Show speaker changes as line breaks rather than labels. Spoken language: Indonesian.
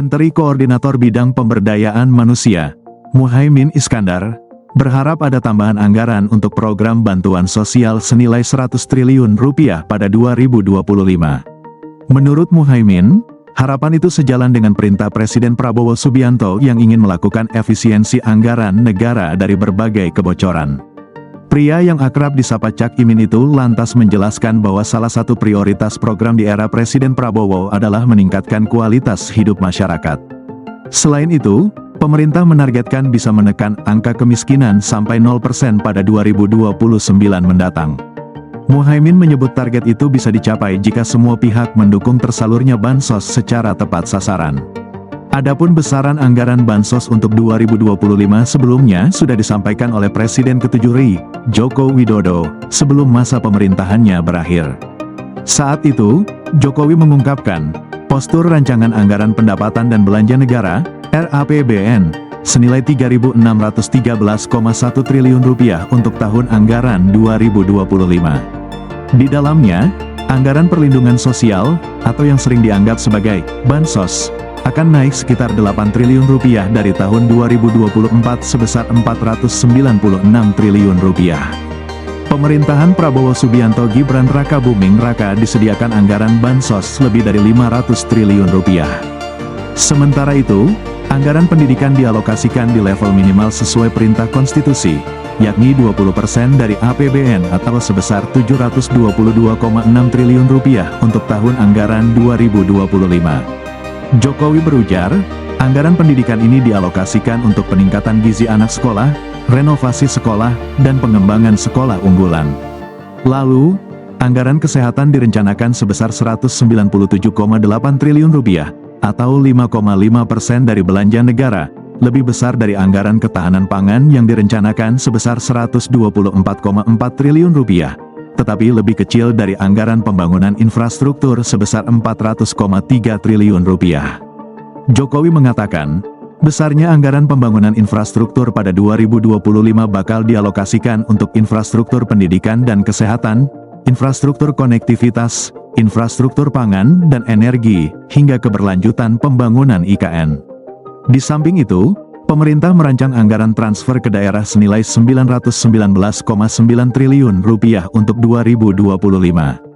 Menteri Koordinator Bidang Pemberdayaan Manusia, Muhaimin Iskandar, berharap ada tambahan anggaran untuk program bantuan sosial senilai 100 triliun rupiah pada 2025. Menurut Muhaimin, harapan itu sejalan dengan perintah Presiden Prabowo Subianto yang ingin melakukan efisiensi anggaran negara dari berbagai kebocoran. Pria yang akrab disapa Cak Imin itu lantas menjelaskan bahwa salah satu prioritas program di era Presiden Prabowo adalah meningkatkan kualitas hidup masyarakat. Selain itu, pemerintah menargetkan bisa menekan angka kemiskinan sampai 0% pada 2029 mendatang. Muhaimin menyebut target itu bisa dicapai jika semua pihak mendukung tersalurnya bansos secara tepat sasaran. Adapun besaran anggaran bansos untuk 2025 sebelumnya sudah disampaikan oleh Presiden ke-7 RI, Joko Widodo, sebelum masa pemerintahannya berakhir. Saat itu, Jokowi mengungkapkan, postur rancangan anggaran pendapatan dan belanja negara, RAPBN, senilai 3.613,1 triliun rupiah untuk tahun anggaran 2025. Di dalamnya, anggaran perlindungan sosial, atau yang sering dianggap sebagai bansos, akan naik sekitar 8 triliun rupiah dari tahun 2024 sebesar 496 triliun rupiah. Pemerintahan Prabowo Subianto Gibran Raka Buming Raka disediakan anggaran bansos lebih dari 500 triliun rupiah. Sementara itu, anggaran pendidikan dialokasikan di level minimal sesuai perintah konstitusi, yakni 20% dari APBN atau sebesar 722,6 triliun rupiah untuk tahun anggaran 2025. Jokowi berujar, anggaran pendidikan ini dialokasikan untuk peningkatan gizi anak sekolah, renovasi sekolah, dan pengembangan sekolah unggulan. Lalu, anggaran kesehatan direncanakan sebesar 197,8 triliun rupiah, atau 5,5% dari belanja negara, lebih besar dari anggaran ketahanan pangan yang direncanakan sebesar 124,4 triliun rupiah. Tetapi lebih kecil dari anggaran pembangunan infrastruktur sebesar 400,3 triliun rupiah. Jokowi mengatakan, besarnya anggaran pembangunan infrastruktur pada 2025 bakal dialokasikan untuk infrastruktur pendidikan dan kesehatan, infrastruktur konektivitas, infrastruktur pangan dan energi, hingga keberlanjutan pembangunan IKN. Di samping itu, pemerintah merancang anggaran transfer ke daerah senilai 919,9 triliun rupiah untuk 2025.